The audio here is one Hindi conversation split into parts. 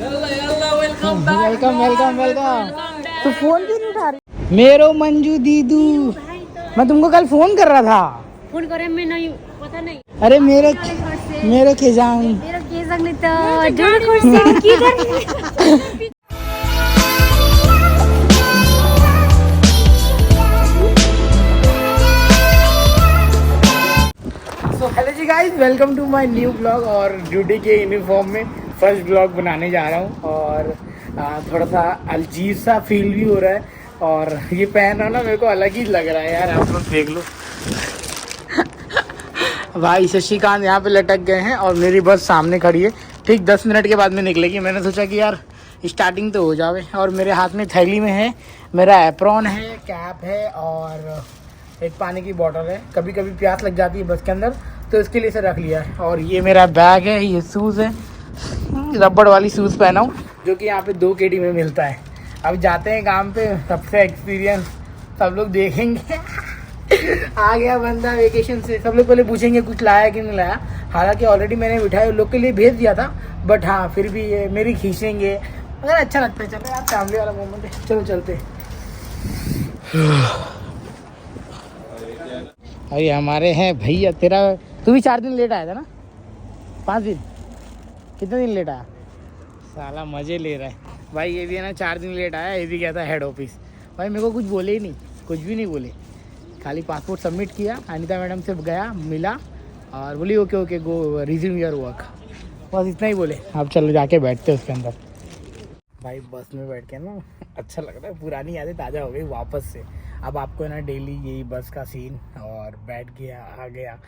Welcome welcome welcome. तो फोन क्यों नहीं उठा रही? मेरो मंजू दीदू, मैं तुमको कल फोन कर रहा था। फोन करे मैं नहीं पता नहीं। अरे मेरे केजांग नहीं तो जोर खुशी की कर। सो हेलो जी guys, welcome to my new blog. और ड्यूटी के यूनिफॉर्म में फर्स्ट ब्लॉग बनाने जा रहा हूँ और थोड़ा सा अजीब सा फील भी हो रहा है। और ये पहना ना मेरे को अलग ही लग रहा है यार, आप लोग देख लो। भाई शशिकांत यहाँ पे लटक गए हैं और मेरी बस सामने खड़ी है। ठीक 10 मिनट के बाद में निकलेगी। मैंने सोचा कि यार स्टार्टिंग तो हो जावे। और मेरे हाथ में थैली में है मेरा एप्रॉन है, कैप है और एक पानी की बोतल है। कभी कभी प्यास लग जाती है बस के अंदर, तो इसके लिए से रख लिया है। और ये मेरा बैग है, ये शूज़ है, रबड़ वाली शूज़ पहना हूँ जो कि यहाँ पे 2 KD में मिलता है। अब जाते हैं काम पे, सबसे एक्सपीरियंस सब लोग देखेंगे। आ गया बंदा वेकेशन से, सब लोग पहले पूछेंगे कुछ लाया कि नहीं लाया। हालांकि ऑलरेडी मैंने मिठाई लोग के लिए भेज दिया था, बट हाँ फिर भी ये मेरी खींचेंगे अगर अच्छा लगता है। चलो यार फैमिली वाला मोमेंट है, चलो चलते। अरे हमारे हैं भैया, तेरा तू भी 4 दिन लेट आया था ना? 5 दिन, कितने दिन लेट आया? साला मज़े ले रहा है भाई। ये भी है ना 4 दिन लेट आया। ये भी गया था हेड ऑफिस। भाई मेरे को कुछ बोले ही नहीं, कुछ भी नहीं बोले। खाली पासपोर्ट सबमिट किया, अनीता मैडम से गया, मिला और बोली okay okay go resume your work, बस इतना ही बोले। अब चलो जाके बैठते उसके अंदर। भाई बस में बैठ के ना अच्छा लग रहा है, पुरानी यादें ताज़ा हो गई वापस से। अब आपको है ना डेली यही बस का सीन, और बैठ गया, आ गया,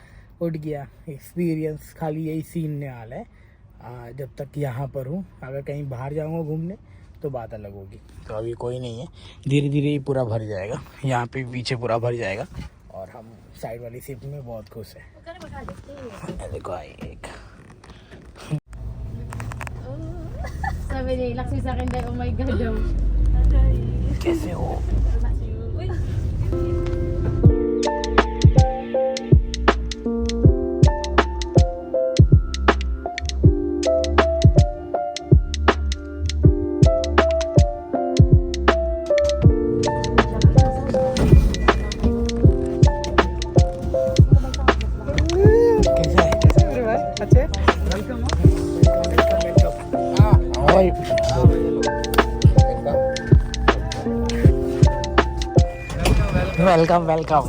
उठ गया, एक्सपीरियंस खाली यही सीन वाला है। जब तक यहाँ पर हूँ, अगर कहीं बाहर जाऊँगा घूमने तो बात अलग होगी। तो अभी कोई नहीं है, धीरे धीरे ही पूरा भर जाएगा। यहाँ पे पीछे पूरा भर जाएगा और हम साइड वाली सीट में बहुत खुश हैं। देखो आई एक Lakshmi sa akin dahil oh my god daw. कैसे हो? Welcome welcome.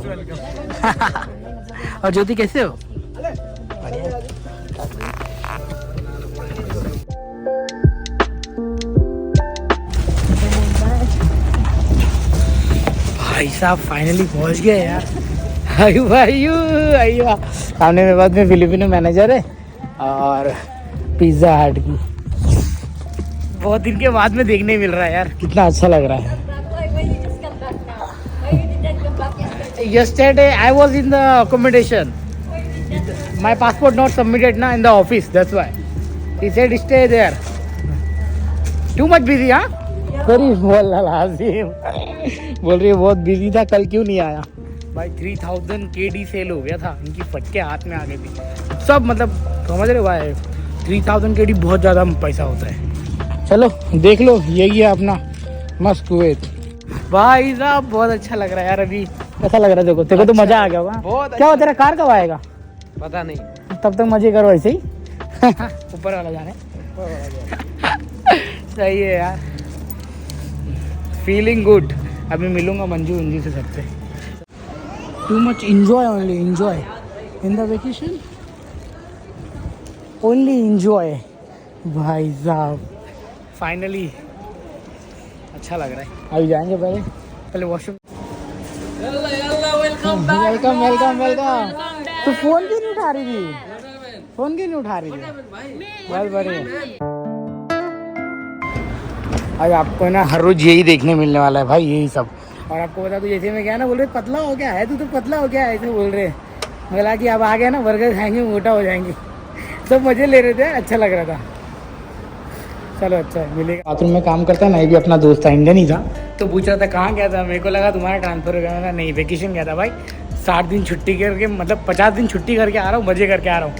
और ज्योति कैसे हो? भाई साहब फाइनली पहुंच गए यार। आइयो सामने मेरे पास में फिलिपिनो मैनेजर है और पिज्जा हट की बहुत दिन के बाद में देखने मिल रहा है यार, कितना अच्छा लग रहा है। Yesterday I was in the accommodation. My passport not submitted na in the office. That's why he said stay there. Too much busy, हाँ? Very lazim. बोल रही है बहुत बिजी था, कल क्यों नहीं आया? भाई 3000 KD सेल हो गया था, इनकी फटके हाथ में आ गई थी सब। मतलब समझ रहे हो भाई, 3000 KD बहुत ज़्यादा पैसा होता है। चलो देख लो, यही है अपना मस्त कुवैत। भाई साहब बहुत अच्छा लग रहा है यार। अभी कैसा लग रहा है? देखो देखो तो मजा आ गया होगा। क्या हो तेरा कार कब आएगा? पता नहीं, तब तक मजे करो ऐसे ही। ऊपर वाला जाने। सही है यार, फीलिंग गुड। अभी मिलूंगा मंजू उंजी से सबसे। Too much enjoy, only enjoy in the vacation, only enjoy. भाई साहब फाइनली अच्छा लग रहा है। अभी जाएंगे पहले वॉशरूम। Welcome welcome welcome. तो फोन क्यों नहीं उठा रही थी? फोन क्यों नहीं उठा रही थी? बहुत बढ़िया। आज आपको ना हर रोज यही देखने मिलने वाला है भाई, यही सब। और आपको बता तो जैसे मैं क्या ना बोल रहे पतला हो गया है, तू तो पतला हो गया है ऐसे बोल रहे। बोला कि अब आ गया ना बर्गर खाएंगे मोटा हो जाएंगे। सब मजे ले रहे थे, अच्छा लग रहा था। चलो अच्छा है, मिलेगा। बाथरूम में काम करता है ना, ये भी अपना दोस्त था, इंडियन ही था। तो पूछ रहा था कहाँ गया था, मेरे को लगा तुम्हारा ट्रांसफर हो गया। नहीं, वेकेशन गया था भाई। 60 दिन छुट्टी करके, मतलब 50 दिन छुट्टी करके आ रहा हूँ, मजे करके आ रहा हूँ।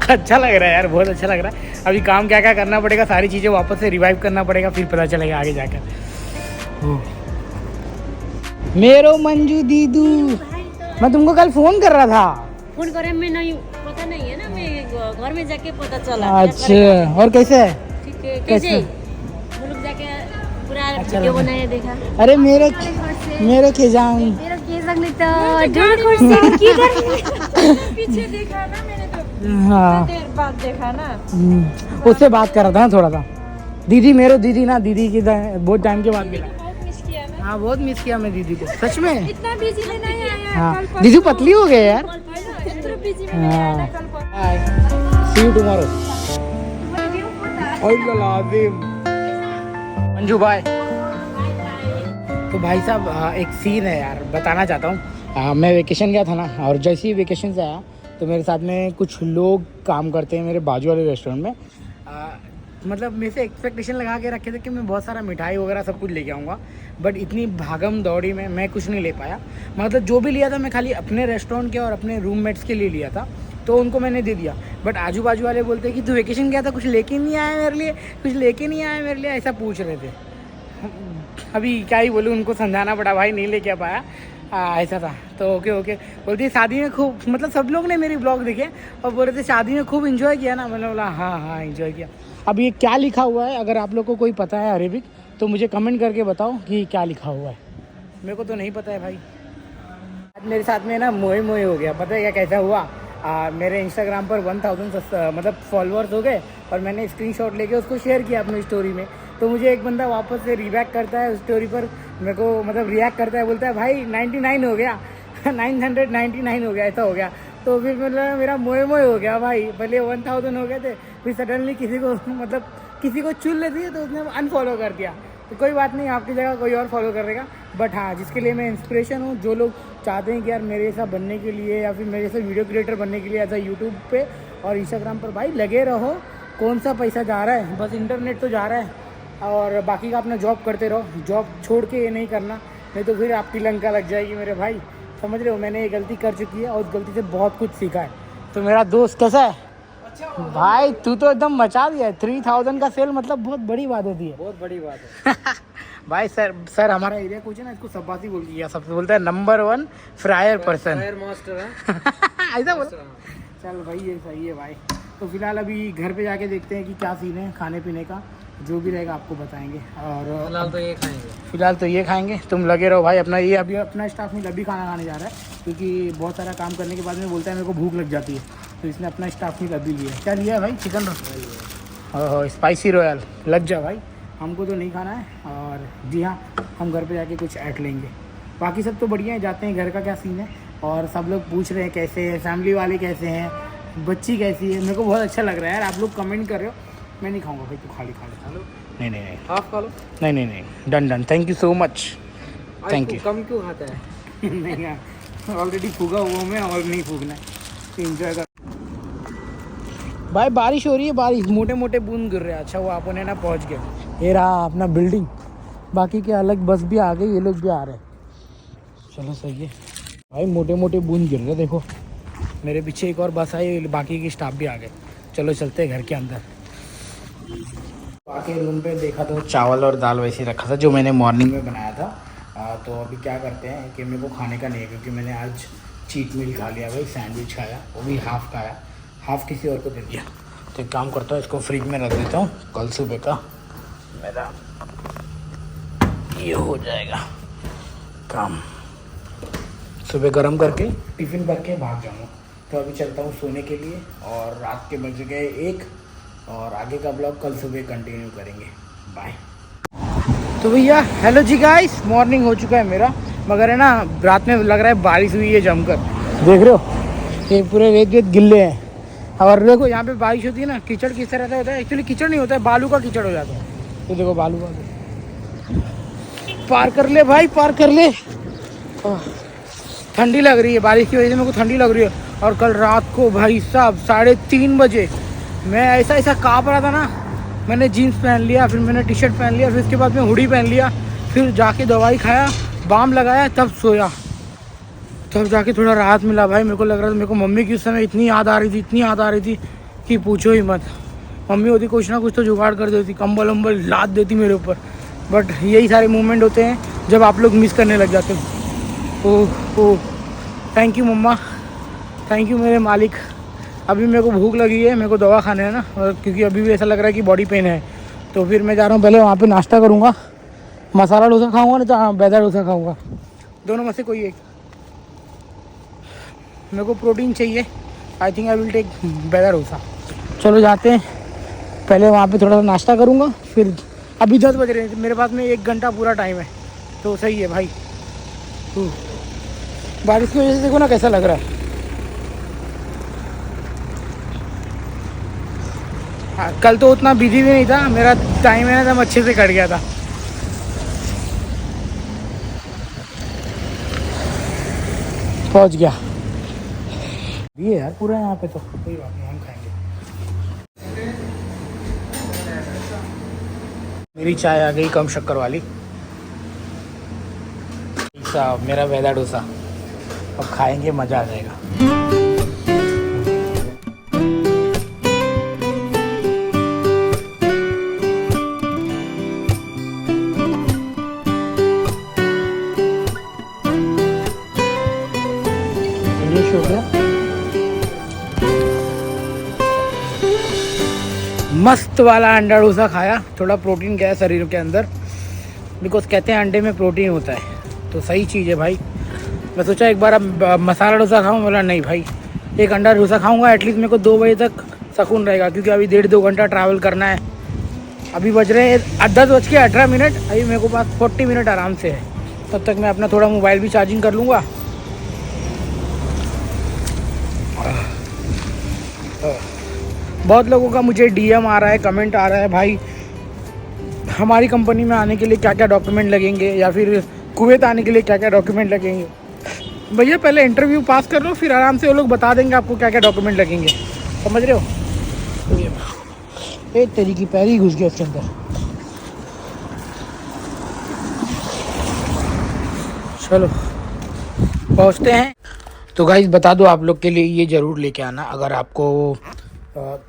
अच्छा लग रहा है यार, बहुत अच्छा लग रहा है। अभी काम क्या क्या करना पड़ेगा, सारी चीज़ें वापस से रिवाइव करना पड़ेगा, फिर पता चलेगा आगे जाकर। मेरो मंजू दीदू, मैं तुमको कल फोन कर रहा था। फोन करे में नहीं पता नहीं है ना, मैं घर में जाके पता चला। अच्छा, और कैसे है? ठीक है, कैसे वो लोग जाके पूरा वीडियो बनाया देखा। अरे मेरे के जाऊं मेरा केस लगने तो जोर खुशी की कर पीछे देखा ना मैंने, तो हाँ देर बाद देखा ना। उससे बात कर रहा था ना थोड़ा सा। दीदी मेरो दीदी ना, दीदी की बहुत टाइम के बाद मिला। बहुत मिस किया ना। हाँ बहुत मिस किया मैं दीदी को, सच में। इतना बिजी में नहीं आया। हाँ दीदी पतली हो गए यार। इतना बिजी में नहीं आया ना कल पर। Bye, see you tomorrow. Manju bye. तो भाई साहब एक सीन है यार, बताना चाहता हूँ। मैं वेकेशन गया था ना, और जैसे ही वेकेशन से आया तो मेरे साथ में कुछ लोग काम करते हैं मेरे बाजू वाले रेस्टोरेंट में। मतलब मेरे से एक्सपेक्टेशन लगा के रखे थे कि मैं बहुत सारा मिठाई वगैरह सब कुछ लेके आऊँगा, बट इतनी भागम दौड़ी में मैं कुछ नहीं ले पाया। मतलब जो भी लिया था मैं खाली अपने रेस्टोरेंट के और अपने रूममेट्स के लिए लिया था, तो उनको मैंने दे दिया। बट आजू बाजू वाले बोलते हैं कि तू वेकेशन गया था, कुछ लेके नहीं आया मेरे लिए, कुछ लेके नहीं आया मेरे लिए, ऐसा पूछ रहे थे। अभी क्या ही बोलूँ, उनको समझाना पड़ा, भाई नहीं लेके आ पाया, ऐसा था। तो ओके बोलती है शादी में खूब, मतलब सब लोग ने मेरी ब्लॉग देखे और बोल रहे थे शादी में खूब इन्जॉय किया ना। मैंने बोला हाँ इन्जॉय किया। अब ये क्या लिखा हुआ है, अगर आप लोग को कोई पता है अरेबिक तो मुझे कमेंट करके बताओ कि क्या लिखा हुआ है, मेरे को तो नहीं पता है भाई। आज मेरे साथ में ना मोए हो गया, पता है क्या कैसा हुआ। मेरे इंस्टाग्राम पर 1000 मतलब फॉलोअर्स हो गए, और मैंने स्क्रीनशॉट लेके उसको शेयर किया अपनी स्टोरी में। तो मुझे एक बंदा वापस से रिबैक करता है उस स्टोरी पर, मेरे को मतलब रिएक्ट करता है, बोलता है भाई 99 हो गया 999 हो गया, ऐसा हो गया। तो फिर मतलब मेरा मोए हो गया भाई। पहले 1000 हो गए थे, फिर सडनली किसी को चुन लेती है तो उसने अनफॉलो कर दिया। तो कोई बात नहीं, आपकी जगह कोई और फॉलो करेगा। बट हाँ, जिसके लिए मैं इंस्पिरेशन हूँ, जो लोग चाहते हैं कि यार मेरे जैसा बनने के लिए या फिर मेरे जैसा वीडियो क्रिएटर बनने के लिए ऐसा यूट्यूब पे और इंस्टाग्राम पर, भाई लगे रहो। कौन सा पैसा जा रहा है, बस इंटरनेट तो जा रहा है, और बाकी का अपना जॉब करते रहो। जॉब छोड़ के ये नहीं करना, नहीं तो फिर आपकी लंका लग जाएगी मेरे भाई, समझ रहे हो। मैंने ये गलती कर चुकी है और उस गलती से बहुत कुछ सीखा है। तो मेरा दोस्त कैसा है? अच्छा भाई, तू तो एकदम मचा दिया है। 3000 का सेल मतलब बहुत बड़ी बात होती है, बहुत बड़ी बात है। भाई सर हमारा एरिया कुछ है ना, इसको सब्बासी बोल दिया, सबसे बोलता है number 1 fryer person, fryer master है ऐसा बोल। चल भाई ये सही है भाई। तो फिलहाल अभी घर पे जाके देखते हैं कि क्या सीन है, खाने पीने का जो भी रहेगा आपको बताएंगे। और फिलहाल तो ये खाएंगे, तुम लगे रहो भाई अपना। ये अभी अपना स्टाफ में अभी खाना खाने जा रहा है, क्योंकि बहुत सारा काम करने के बाद में बोलता है मेरे को भूख लग जाती है, तो इसने अपना स्टाफ में अभी लिया। क्या लिया है भाई? Chicken roll, spicy royal. लग जा भाई, हमको तो नहीं खाना है। और जी हाँ, हम घर पे जाके कुछ ऐड लेंगे। बाकी सब तो बढ़िया है, जाते हैं घर का क्या सीन है। और सब लोग पूछ रहे हैं कैसे है, फैमिली वाले कैसे हैं, बच्ची कैसी है। मेरे को बहुत अच्छा लग रहा है यार, आप लोग कमेंट कर रहे हो। मैं नहीं खाऊंगा भाई, तू खा लो। नहीं हाफ खा लो। नहीं done thank you so much, thank you. कम क्यों खाता है? नहीं यार, ऑलरेडी फूगा हुआ मैं, और नहीं फूकना है, एंजॉय कर भाई। बारिश हो रही है, बारिश मोटे बूंद गिर रहे हैं। अच्छा वो आप ना पहुंच गए, ये रहा अपना बिल्डिंग। बाकी के अलग बस भी आ गई, ये लोग भी आ रहे हैं। चलो सही है भाई, मोटे बूंद गिर रहे, देखो मेरे पीछे एक और बस आई, बाकी की स्टाफ भी आ गए। चलो चलते हैं घर के अंदर। बाकी रूम पे देखा तो चावल और दाल वैसे रखा था जो मैंने मॉर्निंग में बनाया था। तो अभी क्या करते हैं कि मेरे को खाने का नहीं है, क्योंकि मैंने आज चीट मील खा लिया भाई, सैंडविच खाया, वो भी हाफ़ खाया, हाफ़ किसी और को दे दिया। तो एक काम करता हूँ, इसको फ्रिज में रख देता हूँ, कल सुबह का मेरा ये हो जाएगा काम। सुबह गर्म करके टिफ़िन भर के भाग जाऊँगा। तो अभी चलता हूँ सोने के लिए, और रात के बज गए 1, और आगे का ब्लॉग कल सुबह कंटिन्यू करेंगे। बाय। तो भैया हेलो जी गाइस, मॉर्निंग हो चुका है मेरा, मगर है ना रात में लग रहा है बारिश हुई है जमकर। देख रहे हो ये पूरे रेत गिल्ले हैं। और देखो यहाँ पे बारिश होती है ना, कीचड़ किस तरह का होता है, एक्चुअली कीचड़ नहीं होता है, बालू का कीचड़ हो जाता है। तो देखो बालू का, पार कर ले भाई, पार कर ले। ठंडी लग रही है, बारिश की वजह से मेरे को ठंडी लग रही है। और कल रात को भाई साहब 3:30 बजे मैं ऐसा काँप रहा था ना, मैंने जीन्स पहन लिया, फिर मैंने टी शर्ट पहन लिया, फिर उसके बाद में हुडी पहन लिया, फिर जाके दवाई खाया, बाम लगाया, तब सोया। तब जाके थोड़ा राहत मिला भाई। मेरे को लग रहा था, मेरे को मम्मी की उस समय इतनी याद आ रही थी, इतनी याद आ रही थी कि पूछो ही मत। मम्मी होती कुछ ना कुछ तो जुगाड़ कर देती, कंबल वम्बल लाद देती मेरे ऊपर। बट यही सारे मोमेंट होते हैं जब आप लोग मिस करने लग जाते हो। Oh thank you mama, thank you मेरे मालिक। अभी मेरे को भूख लगी है, मेरे को दवा खाने है ना, और क्योंकि अभी भी ऐसा लग रहा है कि बॉडी पेन है। तो फिर मैं जा रहा हूँ, पहले वहाँ पे नाश्ता करूँगा, मसाला डोसा खाऊँगा नहीं तो बैदा डोसा खाऊँगा, दोनों में से कोई एक। मेरे को प्रोटीन चाहिए, I think I will take बैदा डोसा। चलो जाते हैं, पहले वहाँ पे थोड़ा सा नाश्ता करूँगा, फिर अभी 10 बज रहे हैं, मेरे पास में 1 घंटा पूरा टाइम है, तो सही है भाई। बारिश की वजह से देखो ना कैसा लग रहा है। हाँ, कल तो उतना बिजी भी नहीं था, मेरा टाइम है ना, एकदम अच्छे से कट गया था। पहुँच गया ये यार पूरा यहाँ पे, तो कोई बात नहीं, हम खाएंगे। मेरी चाय आ गई कम शक्कर वाली। साहब मेरा वेदा डोसा, अब खाएंगे, मज़ा आ जाएगा। फिनिश हो गया, मस्त वाला अंडा डोसा खाया। थोड़ा प्रोटीन गया शरीर के अंदर, बिकॉज कहते हैं अंडे में प्रोटीन होता है, तो सही चीज़ है भाई। मैं सोचा एक बार अब मसाला डोसा खाऊं, बोला नहीं भाई, एक अंडा डोसा खाऊंगा, एटलीस्ट मेरे को 2 बजे तक सुकून रहेगा, क्योंकि अभी 1.5-2 घंटा ट्रैवल करना है। अभी बज रहे हैं 10:18, अभी मेरे को पास 40 मिनट आराम से है। तब तक मैं अपना थोड़ा मोबाइल भी चार्जिंग कर लूँगा। बहुत लोगों का मुझे DM आ रहा है, कमेंट आ रहा है, भाई हमारी कंपनी में आने के लिए क्या क्या डॉक्यूमेंट लगेंगे, या फिर कुवैत आने के लिए क्या क्या डॉक्यूमेंट लगेंगे। भैया पहले इंटरव्यू पास कर लो, फिर आराम से वो लोग बता देंगे आपको क्या क्या डॉक्यूमेंट लगेंगे, समझ रहे हो। तो ये तेरी की पैर ही घुस गया उसके अंदर। चलो पहुँचते हैं। तो गाइस बता दो, आप लोग के लिए ये ज़रूर लेके आना, अगर आपको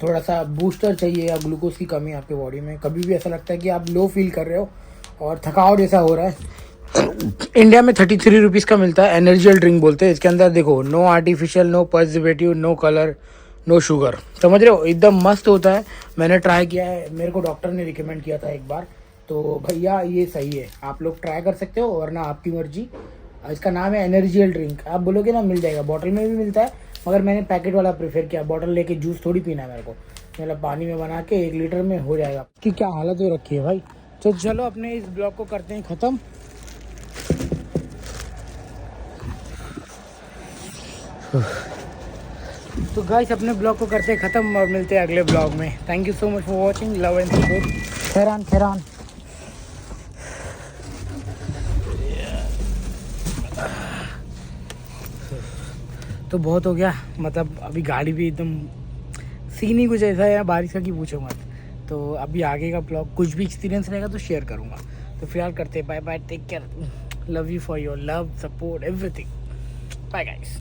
थोड़ा सा बूस्टर चाहिए या ग्लूकोज की कमी आपके बॉडी में, कभी भी ऐसा लगता है कि आप लो फील कर रहे हो और थकावट जैसा हो रहा है। इंडिया में 33 रुपीज़ का मिलता है, एनर्जियल ड्रिंक बोलते हैं। इसके अंदर देखो, no artificial, no preservative, no colour, no sugar, समझ रहे हो, एकदम मस्त होता है। मैंने ट्राई किया है, मेरे को डॉक्टर ने रिकमेंड किया था एक बार, तो भैया ये सही है, आप लोग ट्राई कर सकते हो, वरना आपकी मर्जी। इसका नाम है एनर्जियल ड्रिंक। आप बोलोगे ना मिल जाएगा, बॉटल में भी मिलता है, मगर मैंने पैकेट वाला प्रेफर किया। बॉटल लेके जूस थोड़ी पीना है मेरे को, मतलब पानी में बना के 1 लीटर में हो जाएगा। कि क्या हालत हो रखी है भाई। तो चलो अपने इस ब्लॉग को करते हैं ख़त्म। तो गाइस अपने ब्लॉग को करते हैं ख़त्म और मिलते हैं अगले ब्लॉग में। Thank you so much for watching, love and support. खैरान तो बहुत हो गया, मतलब अभी गाड़ी भी एकदम सीन ही कुछ ऐसा है, बारिश का की पूछो मत। तो अभी आगे का ब्लॉग कुछ भी एक्सपीरियंस रहेगा तो शेयर करूँगा। तो फिलहाल करते हैं bye bye, take care, love you for your love, support, everything, bye guys.